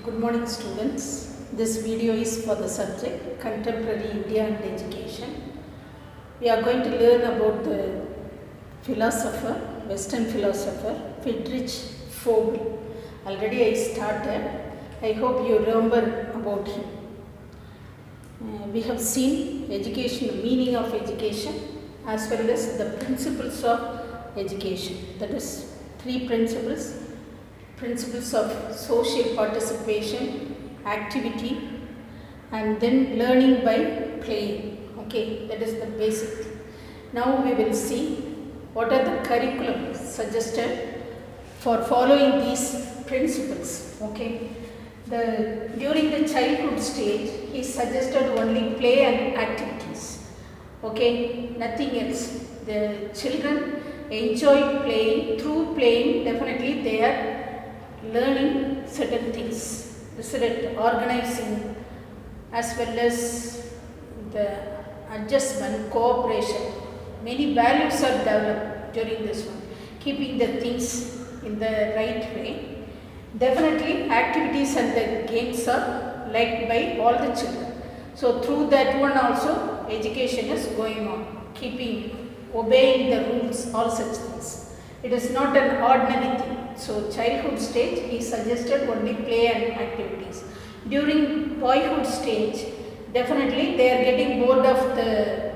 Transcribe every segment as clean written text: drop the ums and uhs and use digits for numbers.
Good morning students. This video is for the subject Contemporary India and Education. We are going to learn about the philosopher, Western philosopher Friedrich Vogel. Already I started. I hope you remember about him. We have seen education, meaning of education as well as the principles of education. That is three principles. Principles of social participation, activity, and then learning by playing. Okay, that is the basic. Now we will see what are the curriculum suggested for following these principles. Okay, during the childhood stage, he suggested only play and activities. Okay, nothing else. The children enjoy playing. Through playing, definitely they are learning certain things, certain organizing as well as the adjustment, cooperation. Many values are developed during this one, keeping the things in the right way. Definitely activities and the games are liked by all the children. So through that one also education is going on, obeying the rules, all such things. It is not an ordinary thing. So childhood stage, he suggested only play and activities. During boyhood stage, definitely they are getting bored of the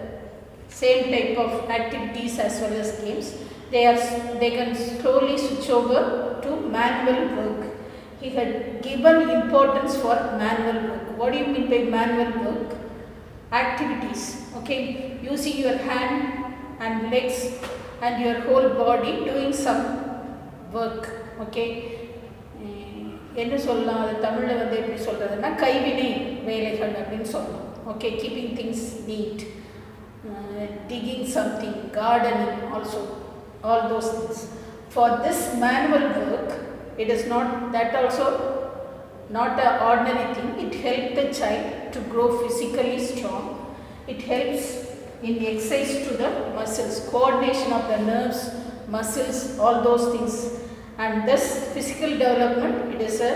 same type of activities as well as games. They can slowly switch over to manual work. He had given importance for manual work. What do you mean by manual work? Activities. Okay, using your hand and legs and your whole body doing some work. Okay, என்ன சொல்லலாம், அது தமிழில் வந்து எப்படி சொல்கிறதுனா கைவினை வேலைகள் அப்படின்னு சொல்லலாம். Okay, keeping things neat, digging something, gardening also, all those things. For this manual work, it is not that also not an ordinary thing. It helps the child to grow physically strong. It helps in exercise to the muscles, coordination of the nerves, muscles, all those things. And this physical development, it is a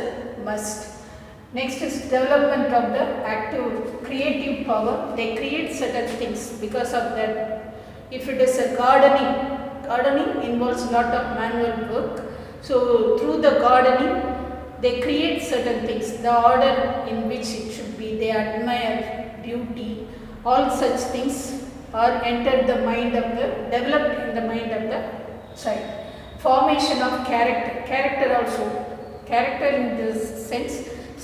must. Next is development of the active creative power. They create certain things because of that. If it is a gardening involves a lot of manual work. So through the gardening, they create certain things, the order in which it should be. They admire beauty. All such things are developed in the mind of the child. Formation of character also. Character in this sense,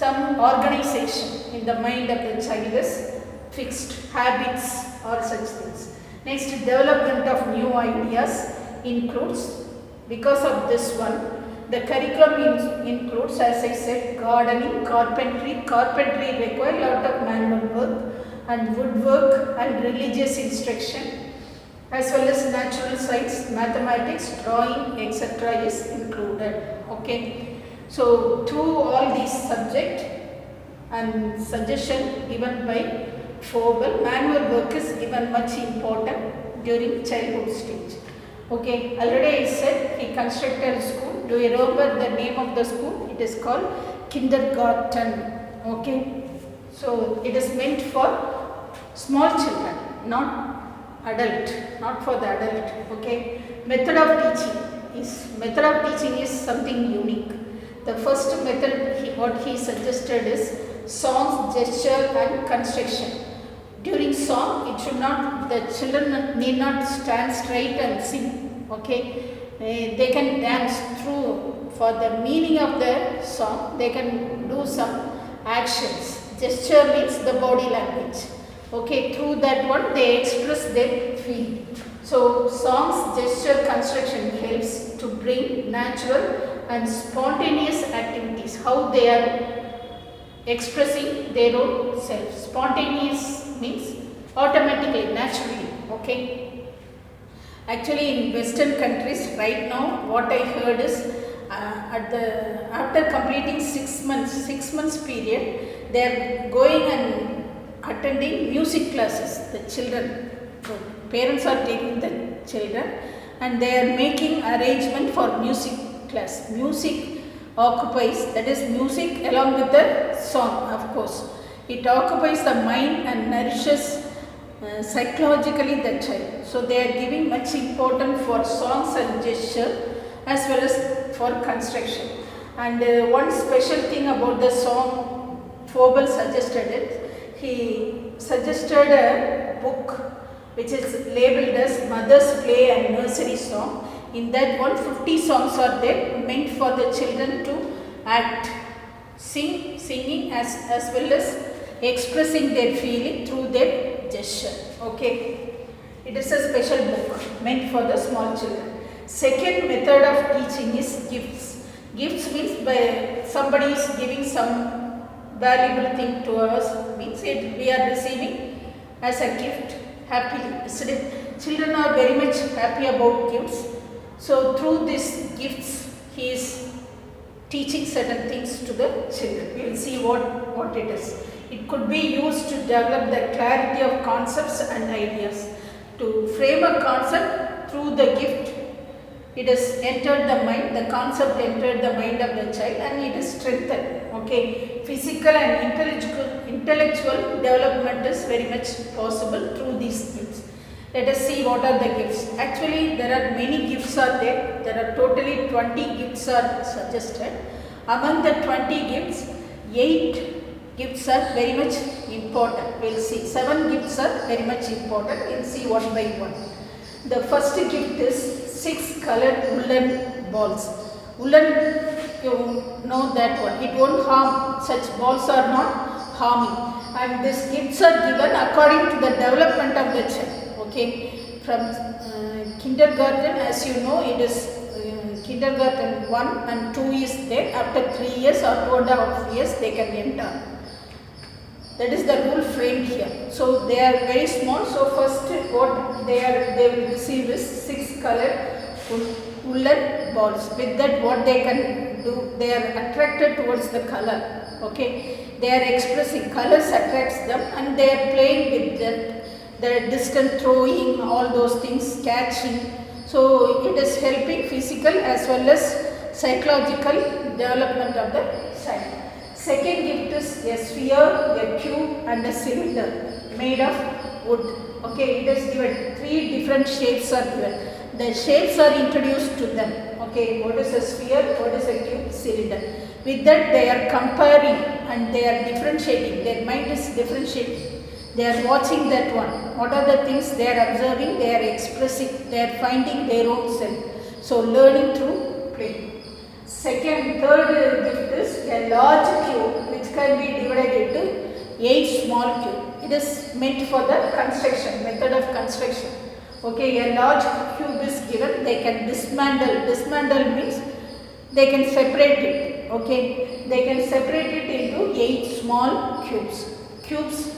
some organization in the mind of the child is fixed, habits, all such things. Next, development of new ideas includes, because of this one, the curriculum includes, as I said, gardening, carpentry. Carpentry requires a lot of manual work, and woodwork and religious instruction, as well as natural science, mathematics, drawing, etc. is included. Okay, so through all these subjects and suggestion given by Vogel, manual work is given much important during childhood stage. Okay, already I said he constructed a school. Do you remember the name of the school? It is called kindergarten. Okay, so it is meant for small children, not for the adult. Okay, method of teaching is something unique. The first method what he suggested is songs, gesture and construction. During song, the children need not stand straight and sing. Okay, they can dance through. For the meaning of the song, they can do some actions. Gesture means the body language. Okay, through that one they express their feeling. So songs, gesture, construction helps to bring natural and spontaneous activities. How they are expressing their own self. Spontaneous means automatically, naturally. Okay. Actually, in Western countries right now, what I heard is after completing 6 months period, they are going and attending music classes. The children, parents are taking the children and they are making arrangement for music class. Music occupies, that is music along with the song, of course. It occupies the mind and nourishes psychologically the child. So they are giving much importance for songs and gesture as well as for construction. And one special thing about the song Froebel suggested it, he suggested a book which is labeled as Mother's Play and Nursery Song. In that 150 songs are there meant for the children to act, singing as well as expressing their feeling through their gesture. Okay, it is a special book meant for the small children. Second method of teaching is gifts. Gifts means by somebody is giving some valuable thing to us, means it we are receiving as a gift happily. Children are very much happy about gifts. So through these gifts, he is teaching certain things to the children. We will see what it is. It could be used to develop the clarity of concepts and ideas. To frame a concept through the gift, it has entered the mind, the concept entered the mind of the child and it is strengthened. Okay, physical and intellectual development is very much possible through these gifts. Let us see what are the gifts. Actually, there are many gifts are there. There are totally 20 gifts are suggested. Among the 20 gifts, 8 gifts are very much important. We will see 7 gifts are very much important. We will see one by one. The first gift is 6 colored woolen balls. Woolen, you know that one. It won't harm. Such balls are not harming. And these gifts are given according to the development of the child. Okay, from kindergarten, as you know, it is kindergarten 1 and 2 is there. After 3 years or 2.5 years, they can enter. That is the rule framed here. So they are very small. So first, what they will receive is 6 colored woolen balls. With that, what they can do, they are attracted towards the color. Okay, they are expressing colors attracts them, and they are playing with that. The distant throwing, all those things, catching. So it is helping physical as well as psychological development of the child. Second gift is a sphere, a cube and a cylinder made of wood. Okay, it is given 3 different shapes are given. The shapes are introduced to them. Okay, what is a sphere, what is a cube, cylinder. With that they are comparing and they are differentiating. Their mind is differentiating. They are watching that one. What are the things they are observing? They are expressing. They are finding their own self. So learning through play. Third gift is a large cube which can be divided into 8 small cubes. It is meant for the construction, method of construction. Okay, a large cube is given. They can dismantle. Dismantle means they can separate it. Okay, they can separate it into 8 small cubes. Cubes.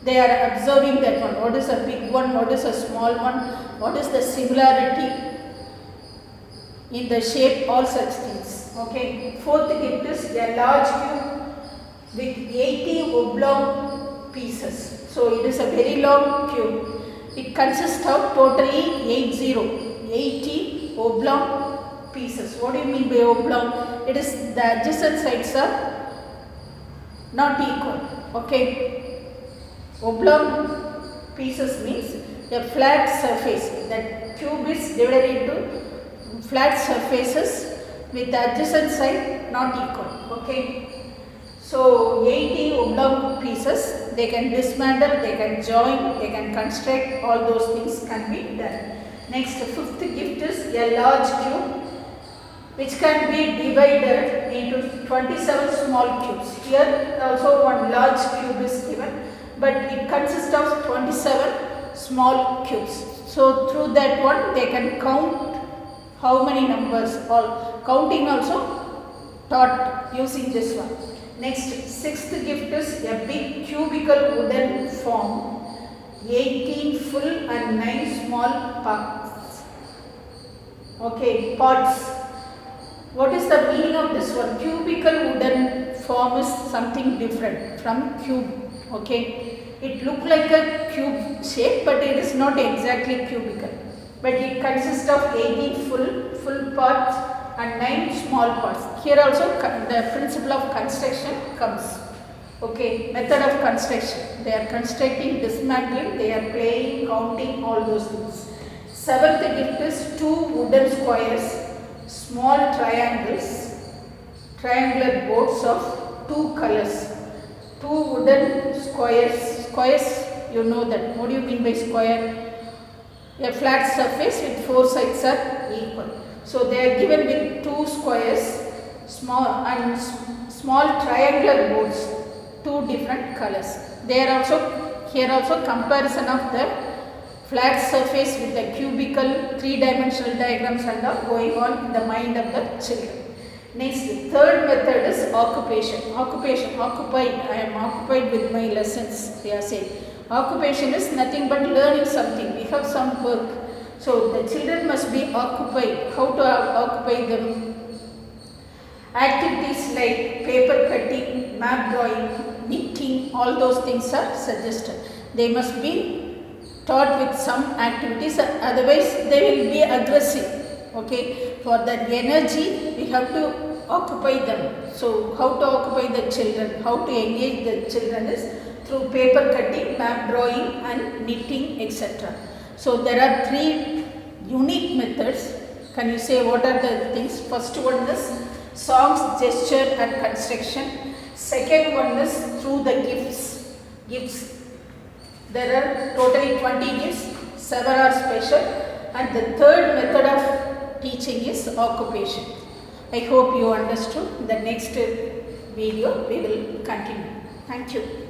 They are observing that one. What is a big one? What is a small one? What is the similarity in the shape? All such things. Okay. Fourth gift is a large cube with 80 oblong pieces. So it is a very long cube. It consists of totally 80 oblong pieces. What do you mean by oblong? It is the adjacent sides are not equal. Okay. Oblong pieces means a flat surface. That cube is divided into flat surfaces with the adjacent side not equal. Okay. So 80 oblong pieces, they can dismantle, they can join, they can construct, all those things can be done. Next, fifth gift is a large cube which can be divided into 27 small cubes. Here also one large cube is given, but it consists of 27 small cubes. So through that one they can count how many numbers, all counting also taught using this one. Next, sixth gift is a big cubical wooden form, 18 full and 9 small parts. Okay, parts. What is the meaning of this one? Cubical wooden form is something different from cube. Okay, it looks like a cube shape, but it is not exactly cubical. But it consists of 18 full parts and 9 small parts. Here also the principle of construction comes. Okay, method of construction. They are constructing, dismantling, they are playing, counting, all those things. Seventh gift is 2 wooden squares, small triangles, triangular boards of 2 colors. 2 wooden squares. Squares, you know that. What do you mean by square? A flat surface with 4 sides are equal. So they are given with 2 squares, small triangular boards, 2 different colors. They are also here also comparison of the flat surface with the cubical 3-dimensional diagrams and all going on in the mind of the children. Next, third method is occupation. Occupation, occupied. I am occupied with my lessons, they are saying. Occupation is nothing but learning something. We have some work. So the children must be occupied. How to occupy them? Activities like paper cutting, map drawing, knitting, all those things are suggested. They must be taught with some activities, otherwise they will be aggressive. Okay, for that energy we have to occupy them. So how to occupy the children, how to engage the children is through paper cutting, map drawing and knitting, etc. So there are 3 unique methods. Can you say what are the things? First one is songs, gesture and construction. Second one is through the gifts. There are totally 20 gifts, 7 are special, and the third method of teaching is occupation. I hope you understood. In the next video we will continue. Thank you.